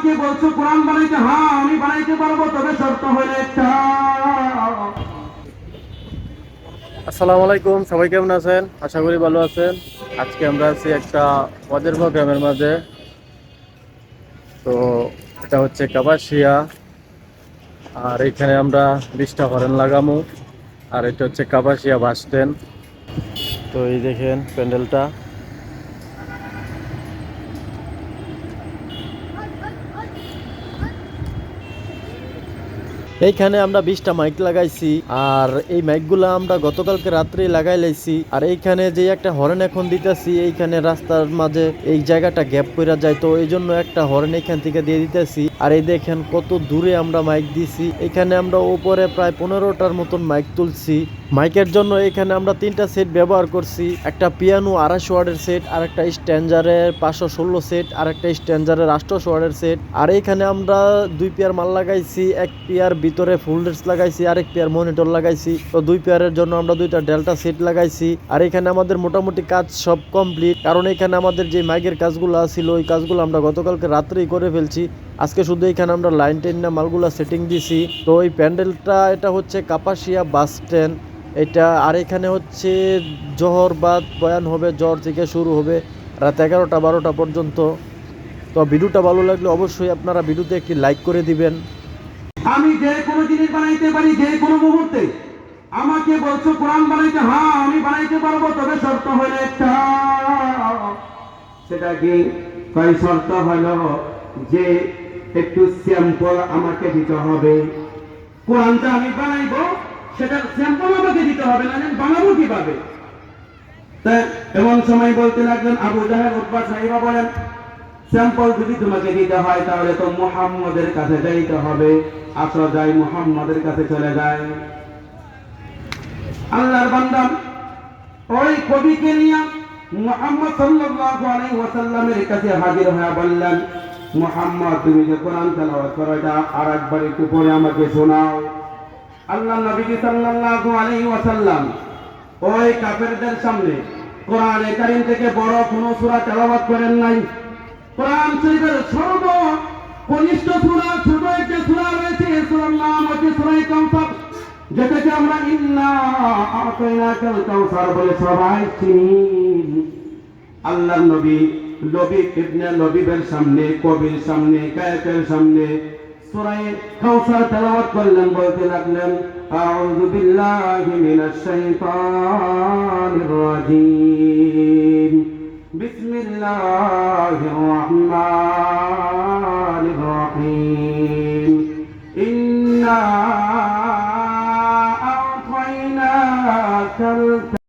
আমাকে বলছো কোরআন বানাইতে, হ্যাঁ আমি বানাইতে পারবো, তবে শর্ত হলো একটা। আসসালামু আলাইকুম, সবাই কেমন আছেন? আশা করি ভালো আছেন। আজকে আমরা আছি একটা মজার প্রোগ্রামের মাঝে। তো এটা হচ্ছে কাপাসিয়া, আর এখানে আমরা 20টা হরেন লাগামু। আর এটা হচ্ছে কাপাসিয়া বাস স্ট্যান্ড। তো এই দেখেন প্যান্ডেলটা। এইখানে আমরা 20টা মাইক লাগাইছি, আর এই মাইকগুলো আমরা গতকালকে রাত্রেই লাগাই লাইছি। আর এইখানে যে একটা হরেন এখন দিতেছি, এইখানে রাস্তার মাঝে এই জায়গাটা গ্যাপ কইরা যায়, তো এই জন্য একটা হরেন এইখান থেকে দিয়ে দিতেছি। আর এই দেখেন কত দূরে আমরা মাইক দিছি। এখানে আমরা উপরে প্রায় 15টার মতন মাইক তুলছি। মাইকের জন্য এখানে আমরা 3টা সেট ব্যবহার করছি। একটা পিয়ানো 250 ওয়াটের সেট, আর একটা স্ট্যান্ডারের 516 সেট, আর একটা স্ট্যান্ডারের 800 ওয়াটের সেট। আর এইখানে আমরা 2 পেয়ার মাল লাগাইছি, এক পেয়ার ভিতরে ফুল রেস লাগাইছি, আরেক পেয়ার মনিটর লাগাইছি। তো 2 পেয়ারের জন্য আমরা 2টা ডেল্টা সেট লাগাইছি। আর এখানে আমাদের মোটামুটি কাজ সব কমপ্লিট, কারণ এখানে আমাদের যে মাইকের কাজগুলো ছিল ওই কাজগুলো আমরা গতকালকে রাত্রেই করে ফেলছি। আজকে শুধু এখানে আমরা লাইন টেন না মালগুলা সেটিং দিছি। তো এই প্যান্ডেলটা এটা হচ্ছে কাপাসিয়া বাস স্ট্যান্ড এটা। আর এখানে হচ্ছে জোহর বাদ বয়ান হবে, জোহর থেকে শুরু হবে রাত 11টা 12টা পর্যন্ত। তো ভিডিওটা ভালো লাগলে অবশ্যই আপনারা ভিডিওতে একটি লাইক করে দিবেন। আমি যে কোনো জিনিস বানাইতে পারি যে কোনো মুহূর্তে। আমাকে বলছো কোরআন বানাইতে, হ্যাঁ আমি বানাইতে পারবো, তবে শর্ত হলো একটা। সেটা কি? কয় শর্ত হলো যে একটু স্যাম্পল আমাকে দিতে হবে। কোরআনটা আমি বানাইবো, সেটা স্যাম্পল আমাকে দিতে হবে, না আমি বানাবো কিভাবে? তাই এমন সময় বলতে লাগলেন, আবু জাহেল উতবা সাহিবা বলেন, স্যাম্পল যদি তোমাকে দিতে হয় তাহলে তো মুহাম্মদের কাছে যাইতে হবে। আসো যাই মুহাম্মদের কাছে চলে যায়। আল্লাহর বান্দা ওই কবিকে নিয়ে মুহাম্মদ সাল্লাল্লাহু আলাইহি ওয়াসাল্লামের কাছে হাজির হয়ে বললেন, মুহাম্মদ তুমি যে কোরআন তেলাওয়াত করো এটা আরেকবার একটু পড়ে আমাকে শোনাও। আল্লাহ নবী সাল্লাল্লাহু আলাইহি ওয়াসাল্লাম ওই কাফেরদের সামনে কোরআনে কারীম থেকে বড় কোনো সূরা তেলাওয়াত করেন নাই। কোরআন শরীফের সর্ব কনিষ্ঠ সূরা, ছোট একটা সূরা রয়েছে, এই সূরার নাম হচ্ছে সূরা কাউসার, যেটাকে আমরা ইন্না আতাইনাকাল কাউসার বলে সবাই চিনি। আল্লাহর নবী ইবনে লবিবের সামনে, কবির সামনে, গায়কের সামনে সূরা কাউসার তেলাওয়াত করলেন, বলতে লাগলেন, আউযু বিল্লাহি মিনাশ শাইতানির রাজীম, বিসমিল্লাহির রহমানির রহিম, ইন্না আ'তাইনাকাল